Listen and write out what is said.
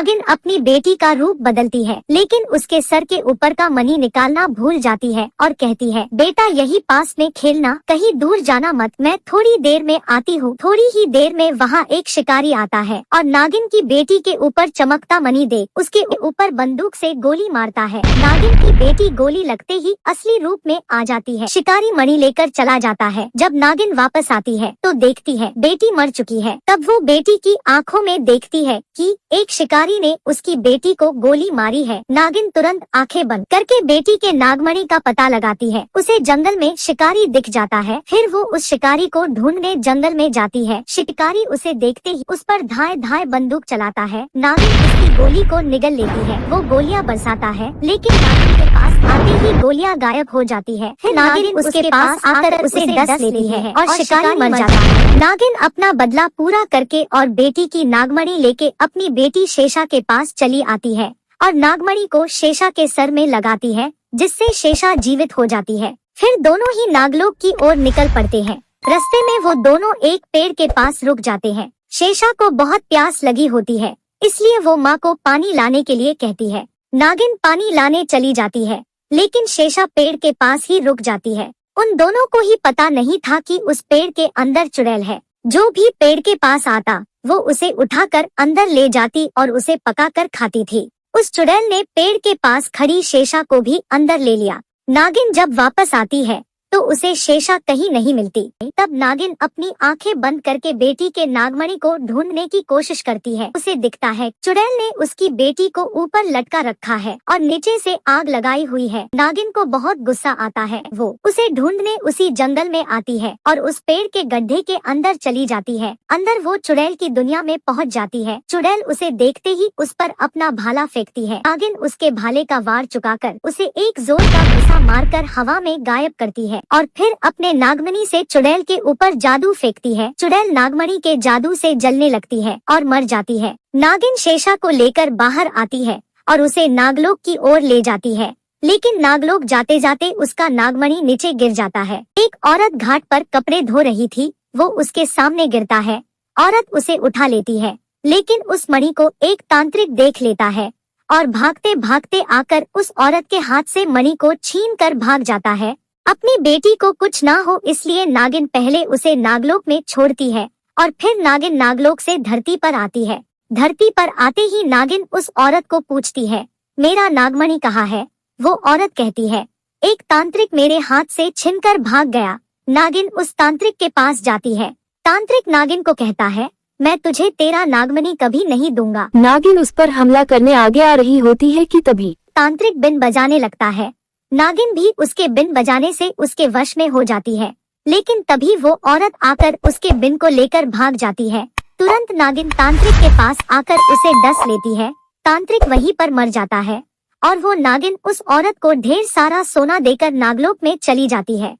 नागिन अपनी बेटी का रूप बदलती है, लेकिन उसके सर के ऊपर का मणि निकालना भूल जाती है और कहती है, बेटा यही पास में खेलना, कहीं दूर जाना मत, मैं थोड़ी देर में आती हूँ। थोड़ी ही देर में वहाँ एक शिकारी आता है और नागिन की बेटी के ऊपर चमकता मणि देख उसके ऊपर बंदूक से गोली मारता है। नागिन की बेटी गोली लगते ही असली रूप में आ जाती है। शिकारी मणि लेकर चला जाता है। जब नागिन वापस आती है तो देखती है बेटी मर चुकी है। तब वो बेटी की आंखों में देखती है कि एक शिकारी ने उसकी बेटी को गोली मारी है। नागिन तुरंत आंखें बंद करके बेटी के नागमणि का पता लगाती है। उसे जंगल में शिकारी दिख जाता है। फिर वो उस शिकारी को ढूंढने जंगल में जाती है। शिकारी उसे देखते ही उस पर धाए धाए बंदूक चलाता है। नागिन उसकी गोली को निगल लेती है। वो गोलियां बरसाता है, लेकिन नागिन के पास आते ही गोलियां गायब हो जाती है। फिर नागिन उसके पास आकर उसे डस लेती है और शिकारी मर जाता है। नागिन अपना बदला पूरा करके और बेटी की नागमणि लेके अपनी बेटी शेषा के पास चली आती है और नागमणि को शेषा के सर में लगाती है, जिससे शेषा जीवित हो जाती है। फिर दोनों ही नागलोक की ओर निकल पड़ते हैं। रास्ते में वो दोनों एक पेड़ के पास रुक जाते हैं। शेषा को बहुत प्यास लगी होती है, इसलिए वो माँ को पानी लाने के लिए कहती है। नागिन पानी लाने चली जाती है, लेकिन शेषा पेड़ के पास ही रुक जाती है। उन दोनों को ही पता नहीं था कि उस पेड़ के अंदर चुड़ैल है। जो भी पेड़ के पास आता वो उसे उठाकर अंदर ले जाती और उसे पकाकर खाती थी। उस चुड़ैल ने पेड़ के पास खड़ी शेषा को भी अंदर ले लिया। नागिन जब वापस आती है तो उसे शेषा कहीं नहीं मिलती। तब नागिन अपनी आंखें बंद करके बेटी के नागमणि को ढूंढने की कोशिश करती है। उसे दिखता है चुड़ैल ने उसकी बेटी को ऊपर लटका रखा है और नीचे से आग लगाई हुई है। नागिन को बहुत गुस्सा आता है। वो उसे ढूंढने उसी जंगल में आती है और उस पेड़ के गड्ढे के अंदर चली जाती है। अंदर वो चुड़ैल की दुनिया में पहुंच जाती है। चुड़ैल उसे देखते ही उस पर अपना भाला फेंकती है। नागिन उसके भाले का वार चुकाकर उसे एक जोर का घुसा मारकर हवा में गायब करती है और फिर अपने नागमणि से चुड़ैल के ऊपर जादू फेंकती है। चुड़ैल नागमणि के जादू से जलने लगती है और मर जाती है। नागिन शेषा को लेकर बाहर आती है और उसे नागलोक की ओर ले जाती है, लेकिन नागलोक जाते जाते उसका नागमणि नीचे गिर जाता है। एक औरत घाट पर कपड़े धो रही थी, वो उसके सामने गिरता है। औरत उसे उठा लेती है, लेकिन उस मणि को एक तांत्रिक देख लेता है और भागते भागते आकर उस औरत के हाथ से मणि को छीन कर भाग जाता है। अपनी बेटी को कुछ ना हो इसलिए नागिन पहले उसे नागलोक में छोड़ती है और फिर नागिन नागलोक से धरती पर आती है। धरती पर आते ही नागिन उस औरत को पूछती है, मेरा नागमणि कहाँ है? वो औरत कहती है, एक तांत्रिक मेरे हाथ से छीनकर भाग गया। नागिन उस तांत्रिक के पास जाती है। तांत्रिक नागिन को कहता है, मैं तुझे तेरा नागमणि कभी नहीं दूंगा। नागिन उस पर हमला करने आगे आ रही होती है कि तभी तांत्रिक बिन बजाने लगता है। नागिन भी उसके बिन बजाने से उसके वश में हो जाती है, लेकिन तभी वो औरत आकर उसके बिन को लेकर भाग जाती है। तुरंत नागिन तांत्रिक के पास आकर उसे डस लेती है। तांत्रिक वहीं पर मर जाता है और वो नागिन उस औरत को ढेर सारा सोना देकर नागलोक में चली जाती है।